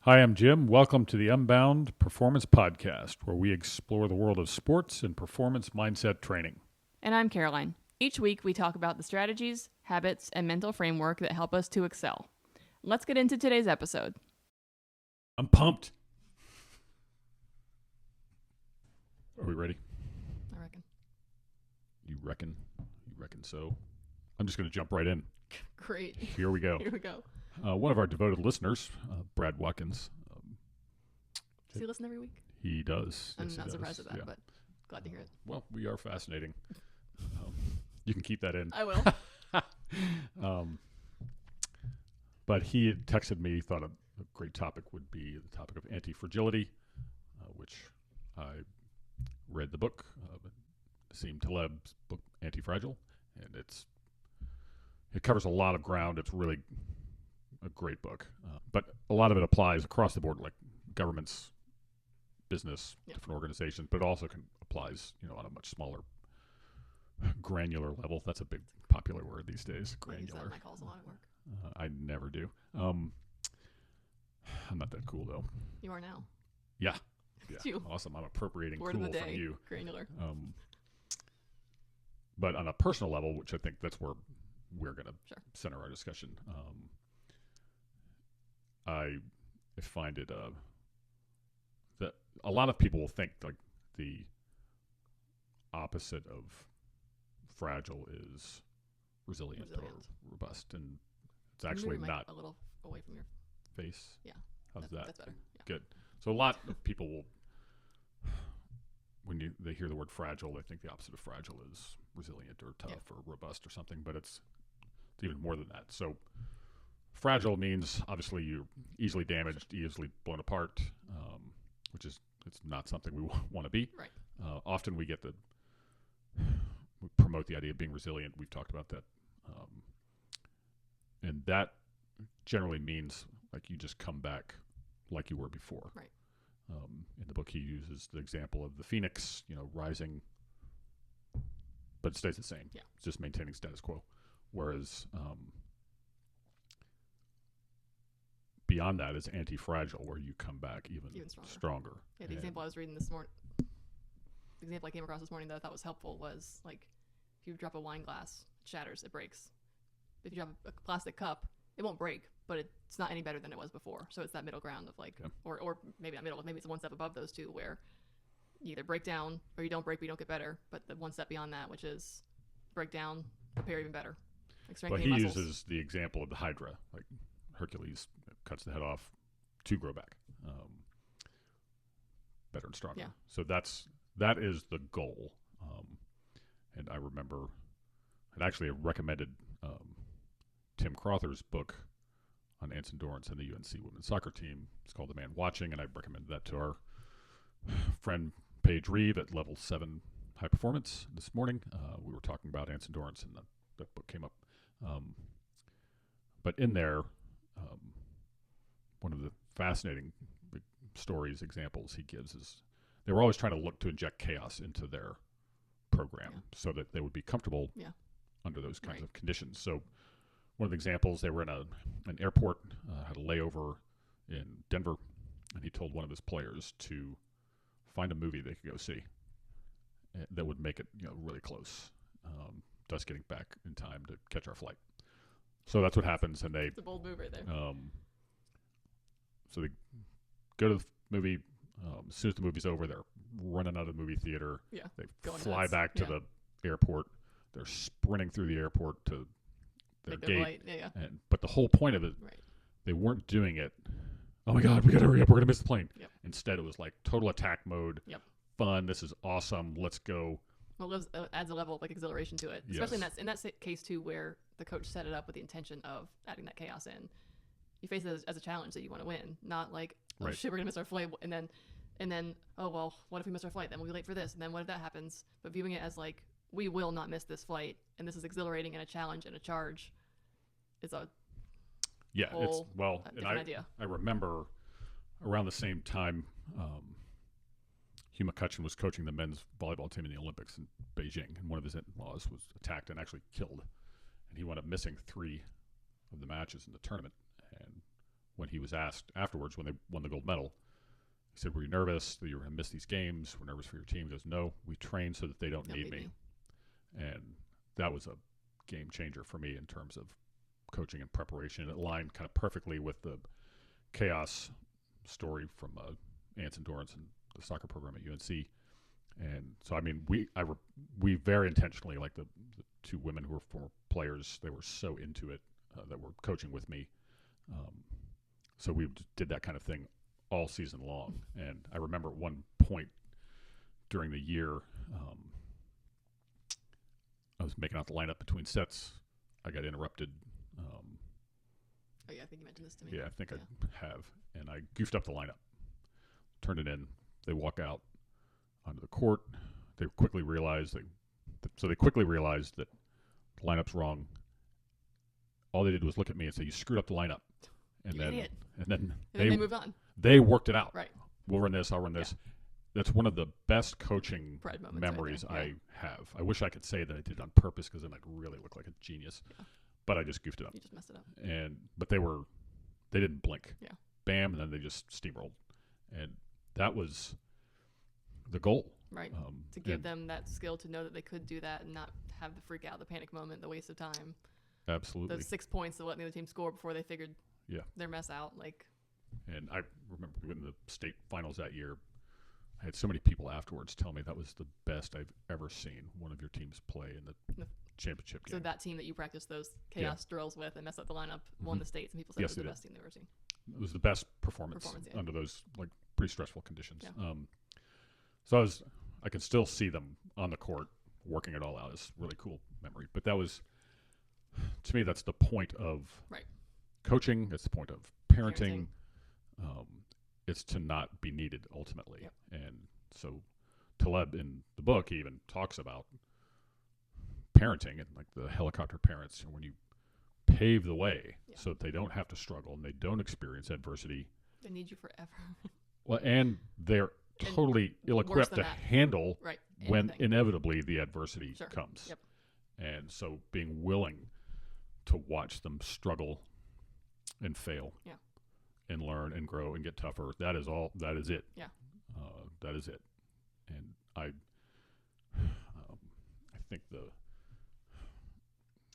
Hi, I'm Jim. Welcome to the Unbound Performance Podcast, where we explore the world of sports and performance mindset training. And I'm Caroline. Each week we talk about the strategies, habits, and mental framework that help us to excel. Let's get into today's episode. I'm pumped. Are we ready? I reckon. You reckon? You reckon so? I'm just going to jump right in. Great. Here we go. Here we go. One of our devoted listeners, Brad Watkins. Does he listen every week? He does. I'm Yes, not he surprised does. at that, Yeah. but glad to hear it. Well, we are fascinating. You can keep that in. I will. But he had texted me. He thought a great topic would be the topic of antifragility, which I read the book, Nassim Taleb's book, Antifragile, and it covers a lot of ground. It's really a great book, but a lot of it applies across the board, like governments, business, different organizations, but it also applies, on a much smaller, granular level. That's a big popular word these days. Granular. I use that in my calls a lot at work. I never do. I'm not that cool though. You are now. Yeah. You. Awesome. I'm appropriating Word cool of the from day. you. Granular. But on a personal level, which I think that's where we're going to center our discussion, I find it that a lot of people will think like the opposite of fragile is resilient. Or robust, and it's actually not. A little away from your face. Yeah. How's that? That's better. Yeah. Good. So a lot of people will, when they hear the word fragile, they think the opposite of fragile is resilient or tough or robust or something, but it's even more than that. So fragile means obviously you're easily damaged, easily blown apart, which is it's not something we want to be. Right. Often we promote the idea of being resilient. We've talked about that, and that generally means like you just come back like you were before. Right. In the book, he uses the example of the phoenix, rising, but it stays the same. Yeah. It's just maintaining status quo. Whereas beyond that is anti-fragile, where you come back even stronger. Yeah, the example I was reading this morning, the example I came across this morning that I thought was helpful was like if you drop a wine glass, it shatters, it breaks. If you drop a plastic cup, it won't break, but it's not any better than it was before. So it's that middle ground of like, or maybe not middle, maybe it's one step above those two where you either break down or you don't break, but you don't get better. But the one step beyond that, which is break down, repair even better. Like but he uses the example of the Hydra, like Hercules cuts the head off to grow back, better and stronger. Yeah. So that is the goal. And I remember I'd actually recommended Tim Crother's book on Ants Endurance and the UNC women's soccer team. It's called The Man Watching, and I recommended that to our friend Paige Reeve at Level 7 High Performance this morning. We were talking about Ants Endurance, and that book came up. But in there, one of the fascinating stories, examples he gives is they were always trying to look to inject chaos into their program so that they would be comfortable under those kinds of conditions. So one of the examples, they were in an airport, had a layover in Denver, and he told one of his players to find a movie they could go see that would make it really close to us getting back in time to catch our flight. So that's what happens, and it's a bold move right there. So they go to the movie. As soon as the movie's over, they're running out of the movie theater. Yeah, they fly back to the airport. They're sprinting through the airport to their gate. But the whole point of it, they weren't doing it, oh my God, we got to hurry up, we're going to miss the plane. Yep. Instead, it was like total attack mode, fun, this is awesome, let's go. Well, it adds a level of like exhilaration to it, especially in that case too, where the coach set it up with the intention of adding that chaos in. You face it as a challenge that you want to win, not like, oh shit, we're going to miss our flight, and then, oh well, what if we miss our flight? Then we'll be late for this, and then what if that happens? But viewing it as like, we will not miss this flight, and this is exhilarating and a challenge and a charge is a whole different idea. I remember around the same time Hugh McCutcheon was coaching the men's volleyball team in the Olympics in Beijing, and one of his in-laws was attacked and actually killed, and he wound up missing 3 of the matches in the tournament. And when he was asked afterwards when they won the gold medal, he said, "Were you nervous that you were going to miss these games? We're nervous for your team." He goes, "No, we train so that they don't need me." And that was a game changer for me in terms of coaching and preparation. It aligned kind of perfectly with the chaos story from Anson Dorrance and the soccer program at UNC. And so, I mean, we very intentionally, like the two women who were former players, they were so into it that were coaching with me. So we did that kind of thing all season long. And I remember at one point during the year, I was making out the lineup between sets. I got interrupted. Oh yeah, I think you mentioned this to me. Yeah, I think I have. And I goofed up the lineup, turned it in. They walk out onto the court. They quickly realized that the lineup's wrong. All they did was look at me and say, "You screwed up the lineup." And then they move on. They worked it out. Right. We'll run this. I'll run this. That's one of the best coaching memories right I have. I wish I could say that I did it on purpose, because then I'd really look like a genius. Yeah. But I just goofed it up. You just messed it up. But they didn't blink. Yeah. Bam, and then they just steamrolled. And that was the goal. Right. To give them that skill to know that they could do that and not have the freak out, the panic moment, the waste of time. Absolutely. Those 6 points that let the other team score before they figured their mess out. And I remember in the state finals that year, I had so many people afterwards tell me that was the best I've ever seen one of your teams play in the championship game. So that team that you practiced those chaos drills with and messed up the lineup won the states, and people said it was the best team they've ever seen. It was the best performance under those pretty stressful conditions. Yeah. So I can still see them on the court working it all out. It's a really cool memory. But that was, to me, that's the point of coaching. It's the point of parenting. It's to not be needed ultimately. Yep. And so Taleb in the book, he even talks about parenting and like the helicopter parents, when you pave the way so that they don't have to struggle and they don't experience adversity. They need you forever. Well, and they're totally ill-equipped to handle when inevitably the adversity comes. Yep. And so being willing to watch them struggle and fail and learn and grow and get tougher, that is it. Yeah. That is it. And I think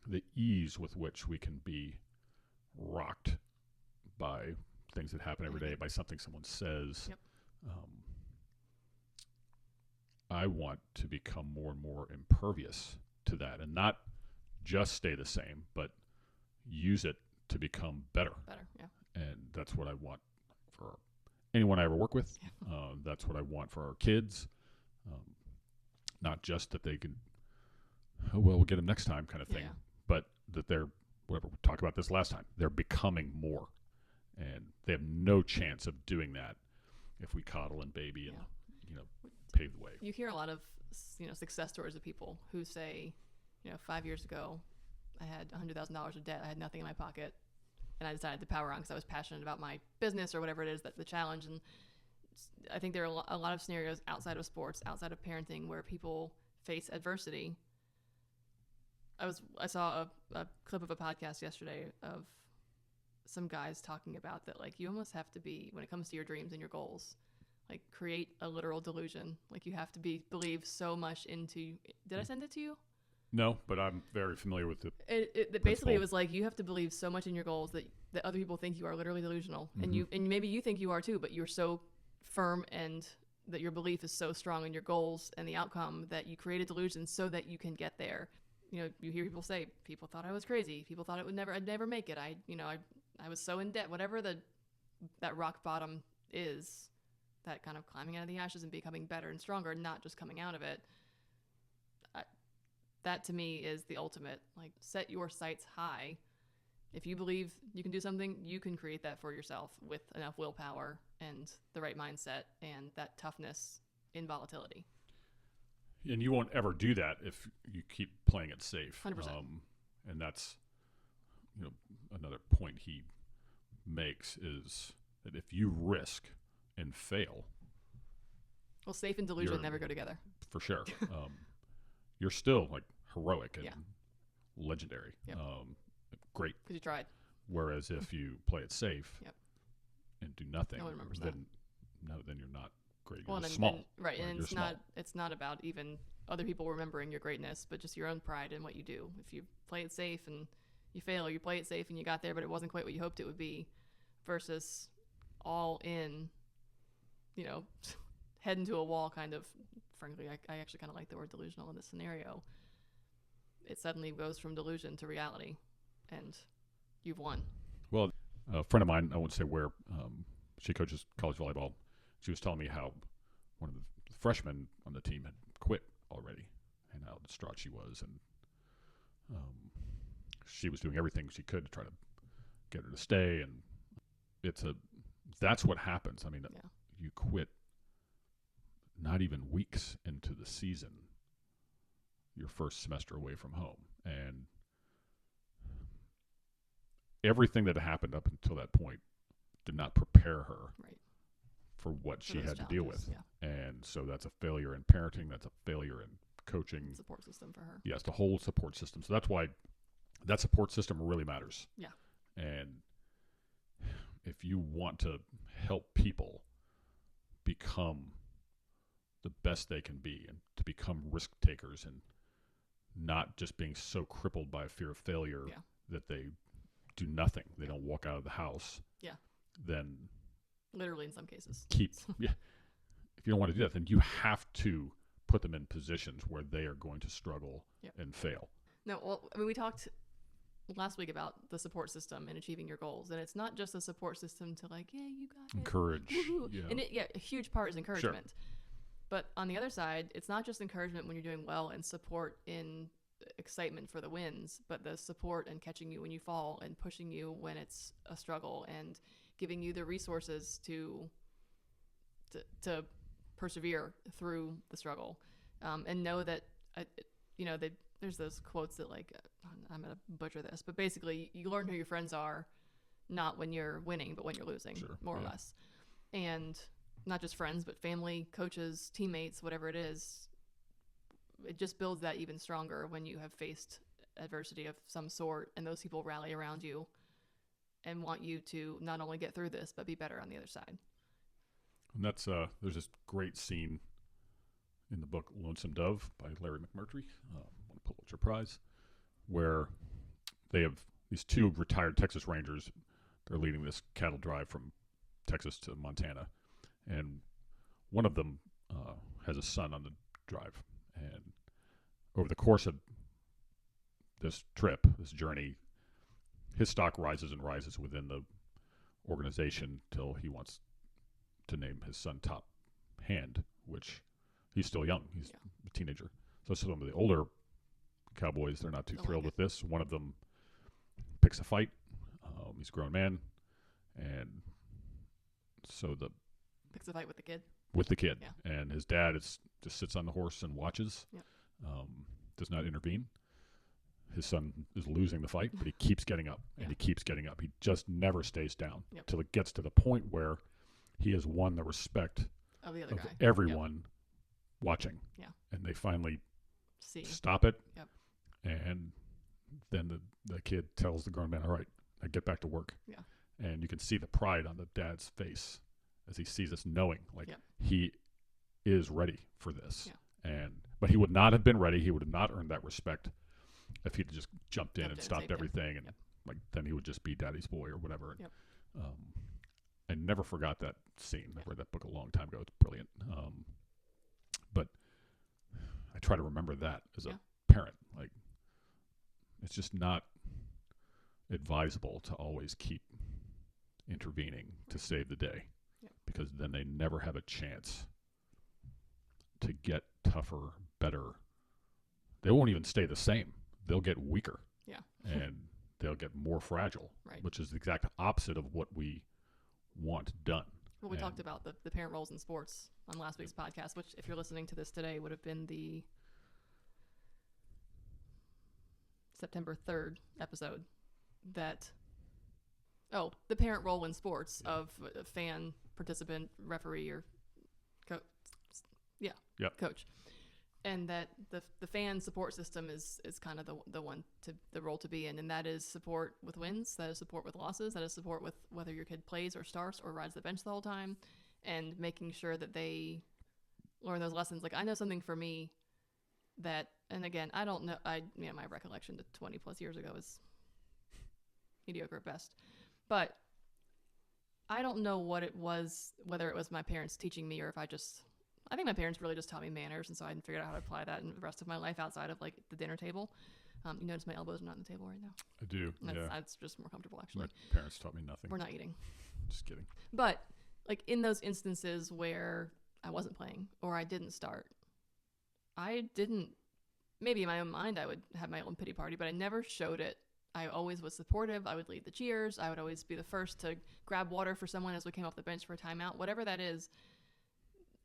the ease with which we can be rocked by things that happen every day, by something someone says. Yep. I want to become more and more impervious to that, and not just stay the same, but use it to become better. And that's what I want for anyone I ever work with. That's what I want for our kids. Not just that they can, we'll get them next time kind of thing, but that they're, whatever, we talked about this last time, they're becoming more. And they have no chance of doing that if we coddle and baby and, pave the way. You hear a lot of, success stories of people who say, 5 years ago, I had $100,000 of debt. I had nothing in my pocket. And I decided to power on because I was passionate about my business or whatever it is, that's the challenge. And I think there are a lot of scenarios outside of sports, outside of parenting, where people face adversity. I saw a clip of a podcast yesterday of some guys talking about that, you almost have to be, when it comes to your dreams and your goals, create a literal delusion. You have to believe so much into. Did I send it to you? No, but I'm very familiar with it. Basically, it was you have to believe so much in your goals that other people think you are literally delusional, and maybe you think you are too, but you're so firm and that your belief is so strong in your goals and the outcome that you create a delusion so that you can get there. You hear people say, people thought I was crazy. People thought I'd never make it. I was so in debt. Whatever that rock bottom is, that kind of climbing out of the ashes and becoming better and stronger, not just coming out of it. That to me is the ultimate. Set your sights high. If you believe you can do something, you can create that for yourself with enough willpower and the right mindset and that toughness in volatility. And you won't ever do that if you keep playing it safe. 100%. And that's, another point he makes is that if you risk and fail. Well, safe and delusion never go together. For sure. You're still heroic and legendary. Yep. Great. Because you tried. Whereas if you play it safe, and do nothing, no one remembers then then you're not great. You're well, just and, small. and right, and You're it's small. not about even other people remembering your greatness, but just your own pride in what you do. If you play it safe and you fail, or you play it safe and you got there, but it wasn't quite what you hoped it would be, versus all in, head into a wall kind of. Frankly, I actually kind of like the word delusional in this scenario. It suddenly goes from delusion to reality, and you've won. Well, a friend of mine, I won't say where, she coaches college volleyball. She was telling me how one of the freshmen on the team had quit already, and how distraught she was, and she was doing everything she could to try to get her to stay. And that's what happens. I mean, you quit not even weeks into the season, your first semester away from home, and everything that happened up until that point did not prepare her for what she had to deal with. Yeah. And so that's a failure in parenting. That's a failure in coaching. Support system for her. Yes, the whole support system. So that's why that support system really matters. Yeah. And if you want to help people become the best they can be and to become risk takers and not just being so crippled by fear of failure that they do nothing, they don't walk out of the house, then literally in some cases if you don't want to do that, then you have to put them in positions where they are going to struggle and fail. No, well, I mean, we talked last week about the support system and achieving your goals, and it's not just a support system to you got it, encourage. And a huge part is encouragement. Sure. But on the other side, it's not just encouragement when you're doing well and support in excitement for the wins, but the support and catching you when you fall and pushing you when it's a struggle and giving you the resources to persevere through the struggle, and know that there's those quotes that I'm gonna butcher this, but basically you learn who your friends are, not when you're winning, but when you're losing, more or less. And not just friends, but family, coaches, teammates, whatever it is. It just builds that even stronger when you have faced adversity of some sort, and those people rally around you and want you to not only get through this, but be better on the other side. And that's there's this great scene in the book Lonesome Dove by Larry McMurtry, won a Pulitzer Prize, where they have these two retired Texas Rangers. They're leading this cattle drive from Texas to Montana, and one of them has a son on the drive. And over the course of this trip, this journey, his stock rises and rises within the organization till he wants to name his son top hand, which he's still young. He's a teenager. So some of the older Cowboys, they're not too thrilled with this. One of them picks a fight. He's a grown man. And so picks a fight with the kid. With the kid. Yeah. And his dad just sits on the horse and watches, does not intervene. His son is losing the fight, but he keeps getting up, and he keeps getting up. He just never stays down till it gets to the point where he has won the respect of the other guy. Everyone watching. Yeah. And they finally stop it. Yep. And then the kid tells the grown man, all right, I get back to work. Yeah. And you can see the pride on the dad's face as he sees this, knowing he is ready for this. Yeah. But he would not have been ready. He would have not earned that respect if he'd just jumped in and stopped everything. And then he would just be daddy's boy or whatever. Yep. I never forgot that scene. I read that book a long time ago. It's brilliant. But I try to remember that as a parent. It's just not advisable to always keep intervening to save the day, because then they never have a chance to get tougher, better. They won't even stay the same. They'll get weaker. Yeah. And they'll get more fragile, which is the exact opposite of what we want done. Well, we talked about the parent roles in sports on last week's podcast, which, if you're listening to this today, would have been the September 3rd episode. The parent role in sports of a fan, participant, referee, or coach. and that the fan support system is kind of the role to be in, and that is support with wins, that is support with losses, that is support with whether your kid plays or starts or rides the bench the whole time, and making sure that they learn those lessons. Like I know something for me that, and again, I don't know, my recollection to 20 plus years ago is mediocre at best, but I don't know what it was, whether it was my parents teaching me or if I think my parents really just taught me manners, and so I hadn't figured out how to apply that in the rest of my life outside of like the dinner table. You notice my elbows are not on the table right now. I do. That's just more comfortable, actually. My parents taught me nothing. We're not eating. Just kidding. But like in those instances where I wasn't playing or I didn't start, maybe in my own mind I would have my own pity party, but I never showed it. I always was supportive. I would lead the cheers. I would always be the first to grab water for someone as we came off the bench for a timeout, whatever that is.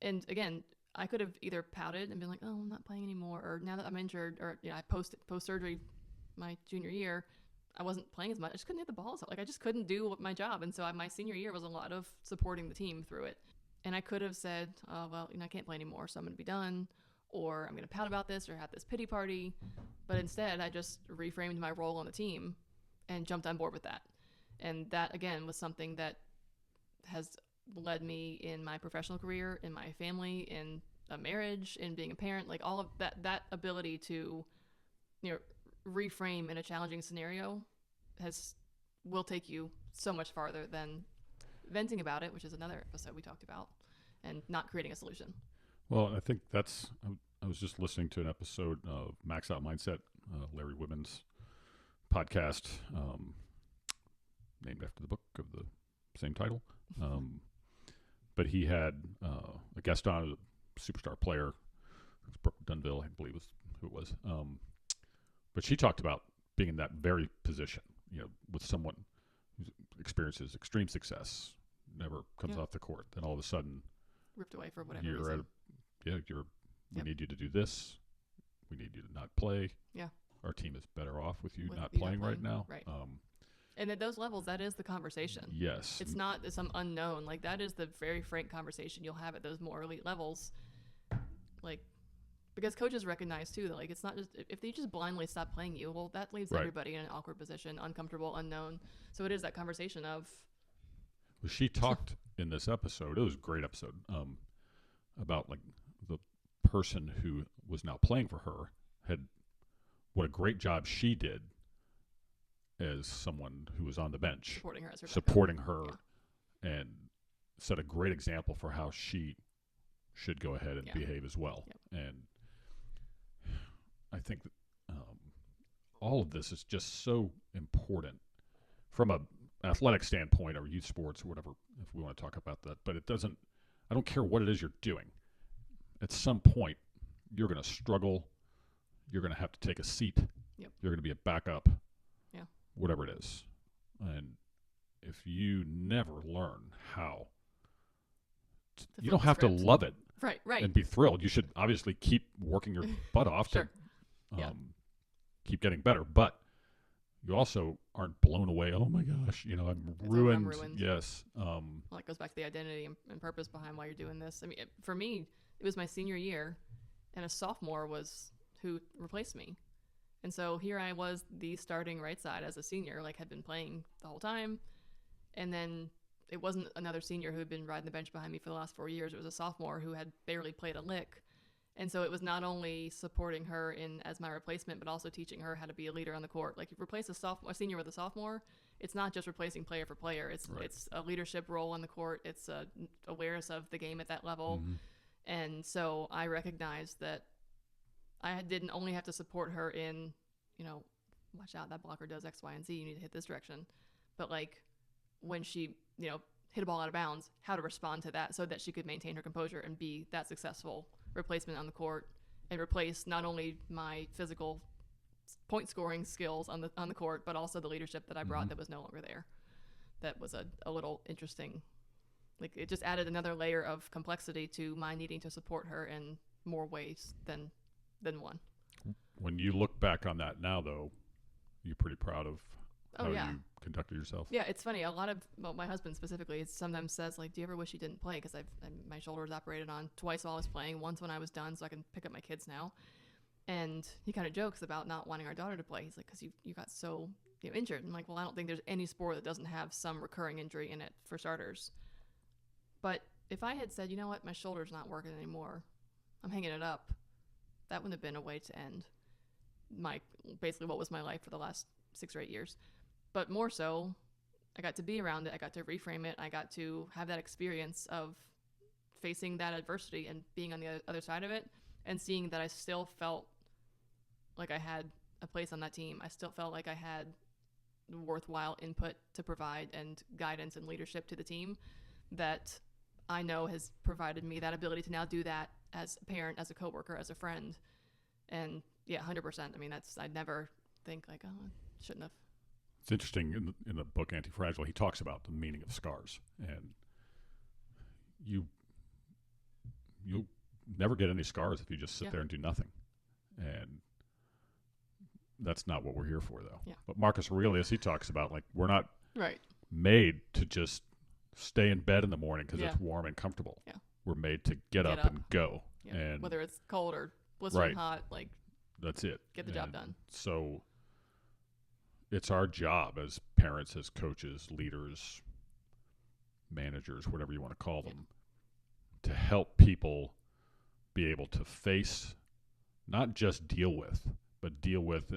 And again, I could have either pouted and been like, oh, I'm not playing anymore, or now that I'm injured, or I post-surgery my junior year, I wasn't playing as much. I just couldn't hit the balls. Like I just couldn't do my job. And so my senior year was a lot of supporting the team through it. And I could have said, oh, well, I can't play anymore, so I'm going to be done, or I'm going to pout about this or have this pity party. But instead, I just reframed my role on the team and jumped on board with that. And that, again, was something that has led me in my professional career, in my family, in a marriage, in being a parent, like all of that ability to, reframe in a challenging scenario will take you so much farther than venting about it, which is another episode we talked about, and not creating a solution. Well, I think I was just listening to an episode of Max Out Mindset, Larry Whitman's podcast, named after the book of the same title. But he had a guest on, a superstar player, Brooke Dunville, I believe was who it was. But she talked about being in that very position, with someone who experiences extreme success, never comes off the court, then all of a sudden ripped away for whatever reason. We need you to do this. We need you to not play. Yeah. Our team is better off with you not playing right now. Right. And at those levels, that is the conversation. Yes. It's not some unknown. Like, that is the very frank conversation you'll have at those more elite levels. Like, because coaches recognize, too, that, like, it's not just, if they just blindly stop playing you, well, that leaves everybody in an awkward position, uncomfortable, unknown. So it is that conversation of. Well, she talked in this episode, it was a great episode, about, like, the person who was now playing for her what a great job she did as someone who was on the bench, supporting her and set a great example for how she should go ahead and behave as well. Yep. And I think that, all of this is just so important from a athletic standpoint or youth sports or whatever, if we want to talk about that. But I don't care what it is you're doing. At some point, you're going to struggle. You're going to have to take a seat. Yep. You're going to be a backup. Yeah. Whatever it is. And if you never learn how, you don't have to love it. Right. And be thrilled. You should obviously keep working your butt off to keep getting better. But you also aren't blown away. Oh my gosh, I'm ruined. Yes. Well, it goes back to the identity and purpose behind why you're doing this. I mean, for me, it was my senior year, and a sophomore was who replaced me. And so here I was, the starting right side as a senior, like had been playing the whole time. And then it wasn't another senior who had been riding the bench behind me for the last 4 years. It was a sophomore who had barely played a lick. And so it was not only supporting her as my replacement, but also teaching her how to be a leader on the court. Like, if you replace a senior with a sophomore, it's not just replacing player for player. It's a leadership role on the court. It's a awareness of the game at that level. Mm-hmm. And so I recognized that I didn't only have to support her in, watch out, that blocker does X, Y, and Z. You need to hit this direction. But, like, when she, hit a ball out of bounds, how to respond to that so that she could maintain her composure and be that successful replacement on the court and replace not only my physical point scoring skills on the court, but also the leadership that I brought that was no longer there. That was a little interesting. Like, it just added another layer of complexity to my needing to support her in more ways than one. When you look back on that now, though, you're pretty proud of Oh, how yeah. you conducted yourself? Yeah, it's funny. A lot of, well, my husband specifically sometimes says, like, do you ever wish you didn't play? Because my shoulder was operated on twice while I was playing, once when I was done so I can pick up my kids now. And he kind of jokes about not wanting our daughter to play. He's like, because you got so injured. I'm like, well, I don't think there's any sport that doesn't have some recurring injury in it, for starters. But if I had said, you know what, my shoulder's not working anymore, I'm hanging it up, that wouldn't have been a way to end basically what was my life for the last 6 or 8 years. But more so, I got to be around it. I got to reframe it. I got to have that experience of facing that adversity and being on the other side of it, and seeing that I still felt like I had a place on that team. I still felt like I had worthwhile input to provide and guidance and leadership to the team that I know has provided me that ability to now do that as a parent, as a coworker, as a friend. And yeah, 100%. I mean, I'd never think like, oh, I shouldn't have. It's interesting in the book Antifragile, he talks about the meaning of scars, and you'll never get any scars if you just sit there and do nothing. And that's not what we're here for, though. Yeah. But Marcus Aurelius, he talks about, like, we're not right made to just stay in bed in the morning because Yeah. it's warm and comfortable. Yeah. We're made to get up and go. Yeah. And whether it's cold or blistering hot, like, that's it. get the job done. So it's our job as parents, as coaches, leaders, managers, whatever you want to call them, to help people be able to face, not just deal with, but deal with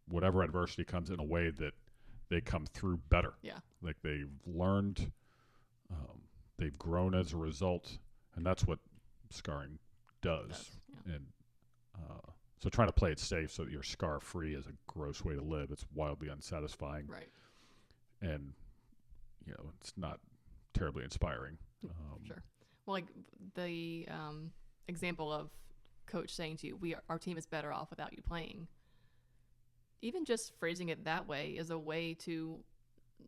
whatever adversity comes in a way that they come through better. Yeah. Like they've learned, they've grown as a result, and that's what scarring does. Yeah. And so trying to play it safe so that you're scar-free is a gross way to live. It's wildly unsatisfying. Right. And, it's not terribly inspiring. Sure. Well, like the example of coach saying to you, our team is better off without you playing. Even just phrasing it that way is a way to.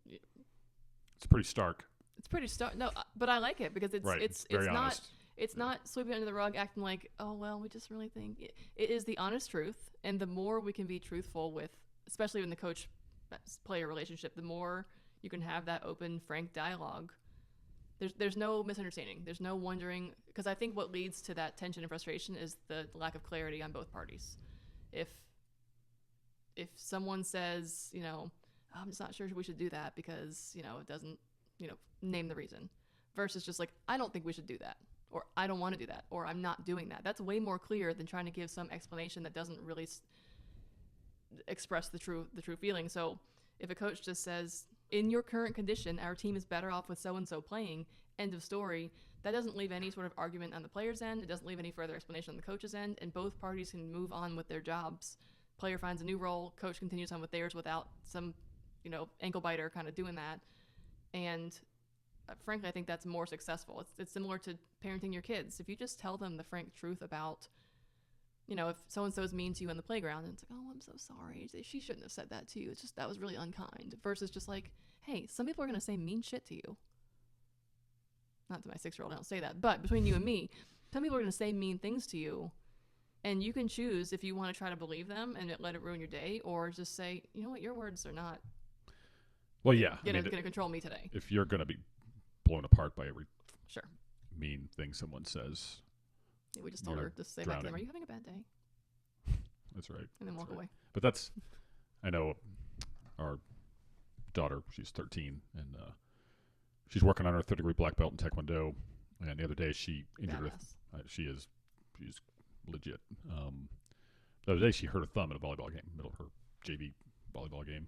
It's pretty stark. It's pretty stark. No, but I like it because it's very not honest. It's not sweeping it under the rug, acting like, oh well, we just really think it is the honest truth. And the more we can be truthful with, especially in the coach-player relationship, the more you can have that open, frank dialogue. There's no misunderstanding. There's no wondering, because I think what leads to that tension and frustration is the lack of clarity on both parties. If someone says, I'm just not sure we should do that because, it doesn't, name the reason, versus just like, I don't think we should do that, or I don't want to do that, or I'm not doing that. That's way more clear than trying to give some explanation that doesn't really express the true feeling. So if a coach just says, in your current condition, our team is better off with so-and-so playing, end of story, that doesn't leave any sort of argument on the player's end. It doesn't leave any further explanation on the coach's end, and both parties can move on with their jobs. Player finds a new role, coach continues on with theirs without some, ankle biter kind of doing that. And frankly, I think that's more successful. It's similar to parenting your kids. If you just tell them the frank truth about, if so-and-so's mean to you on the playground, and it's like, oh, I'm so sorry, she shouldn't have said that to you. It's just, that was really unkind. Versus just like, hey, some people are going to say mean shit to you. Not to my 6-year-old, I don't say that. But between you and me, some people are going to say mean things to you. And you can choose if you want to try to believe them and let it ruin your day, or just say, you know what, your words are not going to control me today. If you're going to be blown apart by every mean thing someone says. Yeah, we just told her, just say back to them, are you having a bad day? That's right. And then walk away. But I know our daughter, she's 13, and she's working on her 3rd degree black belt in Taekwondo. And the other day she injured her. She's legit. The other day she hurt her thumb in a volleyball game, her JV volleyball game.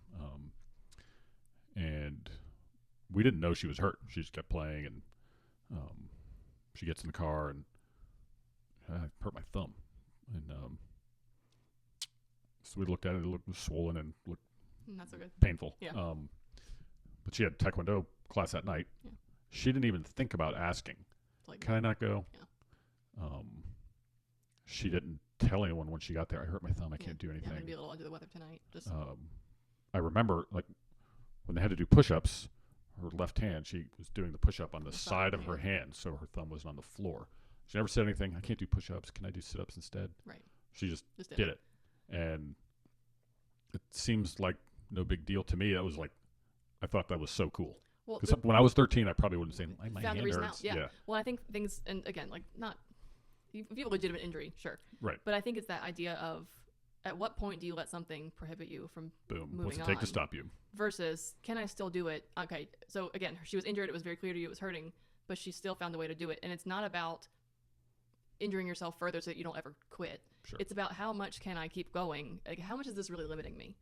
And we didn't know she was hurt. She just kept playing, and she gets in the car, and I hurt my thumb. And so we looked at it. It looked swollen and looked not so good. Painful. Yeah. But she had Taekwondo class that night. Yeah. She didn't even think about asking, can I not go? Yeah. She didn't tell anyone when she got there, I hurt my thumb, I can't do anything. I'm going to be a little under the weather tonight. Just I remember, when they had to do push-ups, her left hand, she was doing the push-up on the side of her hand, so her thumb wasn't on the floor. She never said anything, I can't do push-ups, can I do sit-ups instead? Right. She just did it. And it seems like no big deal. To me, that was like, I thought that was so cool. Well, Because when I was 13, I probably wouldn't say, my found the hand reason hurts. out. Yeah. Well, I think things, and again, like not, if you have a legitimate injury, sure. Right. But I think it's that idea of, at what point do you let something prohibit you from Boom. moving What's it on? take to stop you? Versus, can I still do it? Okay, so again, she was injured. It was very clear to you it was hurting, but she still found a way to do it. And it's not about injuring yourself further so that you don't ever quit. Sure. It's about how much can I keep going? Like, how much is this really limiting me?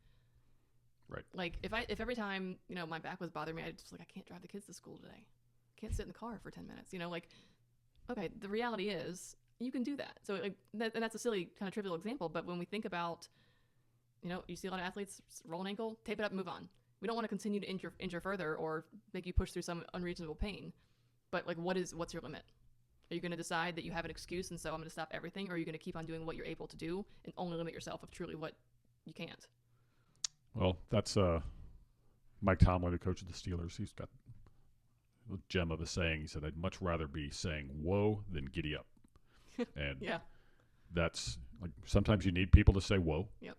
Right. Like, if every time, my back was bothering me, I just like, I can't drive the kids to school today. I can't sit in the car for 10 minutes. Like, okay, the reality is you can do that. So like, and that's a silly kind of trivial example, but when we think about, you see a lot of athletes roll an ankle, tape it up, and move on. We don't want to continue to injure further or make you push through some unreasonable pain. But like, what's your limit? Are you going to decide that you have an excuse and so I'm going to stop everything? Or are you going to keep on doing what you're able to do and only limit yourself of truly what you can't? Well, that's Mike Tomlin, the coach of the Steelers. He's got a gem of a saying. He said, I'd much rather be saying whoa than giddy up. And yeah. That's like, sometimes you need people to say whoa. Yep.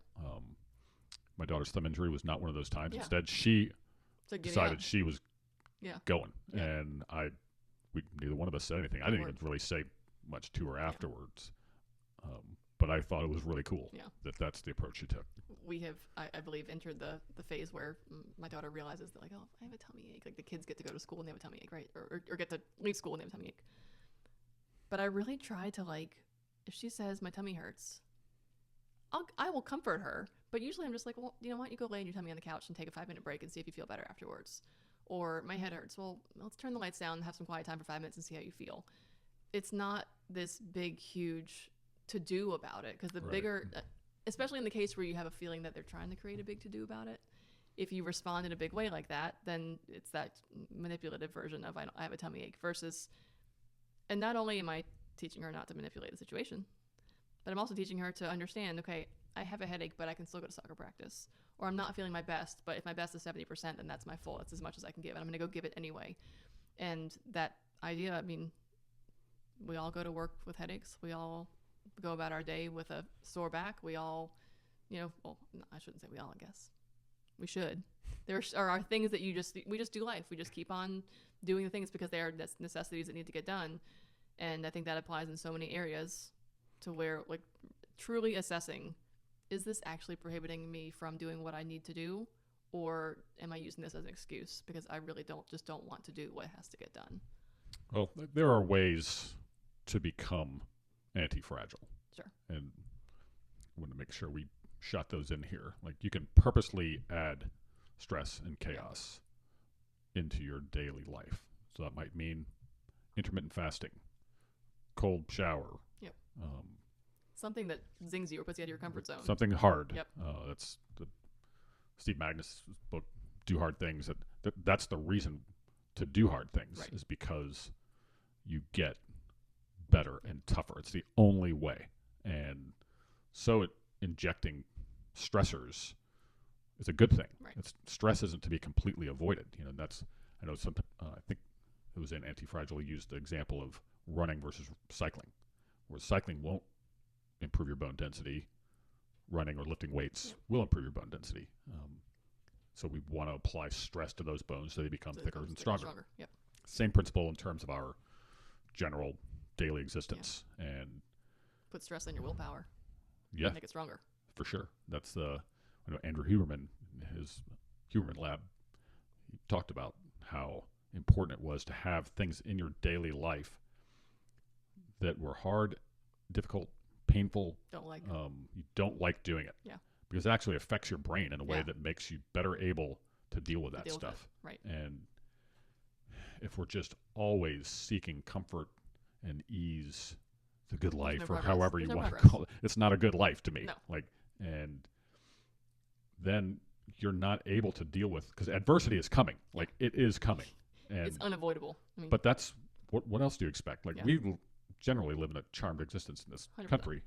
My daughter's thumb injury was not one of those times. Yeah. Instead, she So decided she was going. Yeah. And neither one of us said anything. I didn't even really say much to her afterwards. But I thought it was really cool that's the approach she took. We have, I believe, entered the phase where my daughter realizes that, like, oh, I have a tummy ache. Like, the kids get to go to school and they have a tummy ache, right? Or get to leave school and they have a tummy ache. But I really try to, like, if she says my tummy hurts, I will comfort her. But usually I'm just like, well, you know what? You go lay on your tummy on the couch and take a 5-minute break and see if you feel better afterwards. Or my head hurts. Well, let's turn the lights down and have some quiet time for 5 minutes and see how you feel. It's not this big, huge to-do about it. Because the bigger, especially in the case where you have a feeling that they're trying to create a big to-do about it, if you respond in a big way like that, then it's that manipulative version of I have a tummy ache versus, and not only am I teaching her not to manipulate the situation, but I'm also teaching her to understand, okay, I have a headache, but I can still go to soccer practice. Or I'm not feeling my best, but if my best is 70%, then that's my full. That's as much as I can give, and I'm going to go give it anyway. And that idea, I mean, we all go to work with headaches. We all go about our day with a sore back. We all, well, no, I shouldn't say we all, I guess. We should. There are things that we just do life. We just keep on doing the things because they are necessities that need to get done. And I think that applies in so many areas to where, like, truly assessing, is this actually prohibiting me from doing what I need to do? Or am I using this as an excuse because I really don't want to do what has to get done? Well, there are ways to become anti-fragile. Sure. And I want to make sure we shot those in here. Like, you can purposely add stress and chaos into your daily life. So that might mean intermittent fasting, cold shower. Yep. Something that zings you or puts you out of your comfort zone. Something hard. Yep. That's Steve Magnus' book, Do Hard Things. That's the reason to do hard things, is because you get better and tougher. It's the only way. And so injecting stressors is a good thing. Right. Stress isn't to be completely avoided. I know I think it was in Antifragile used the example of running versus cycling, where cycling won't improve your bone density. Running or lifting weights will improve your bone density. So we want to apply stress to those bones so they become thicker and stronger. Yep. Same principle in terms of our general daily existence. And put stress on your willpower. Yeah. Make it stronger. For sure. That's I know Andrew Huberman, his Huberman lab, he talked about how important it was to have things in your daily life that were hard, difficult, painful. You don't like doing it. Yeah. Because it actually affects your brain in a way that makes you better able to deal with that stuff. Right. And if we're just always seeking comfort and ease, the good life, or however you want to call it, it's not a good life to me. No. And then you're not able to deal with, because adversity is coming. Like, it is coming. And it's unavoidable. But that's what else do you expect? Like, we generally live in a charmed existence in this 100%. country,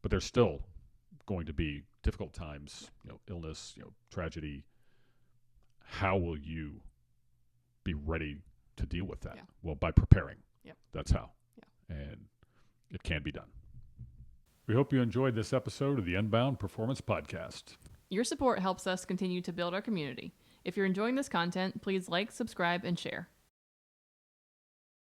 but there's still going to be difficult times, illness, tragedy. How will you be ready to deal with that? Yeah. Well, by preparing. Yep. That's how. Yeah. And it can be done. We hope you enjoyed this episode of the Unbound Performance Podcast. Your support helps us continue to build our community. If you're enjoying this content, please like, subscribe, and share.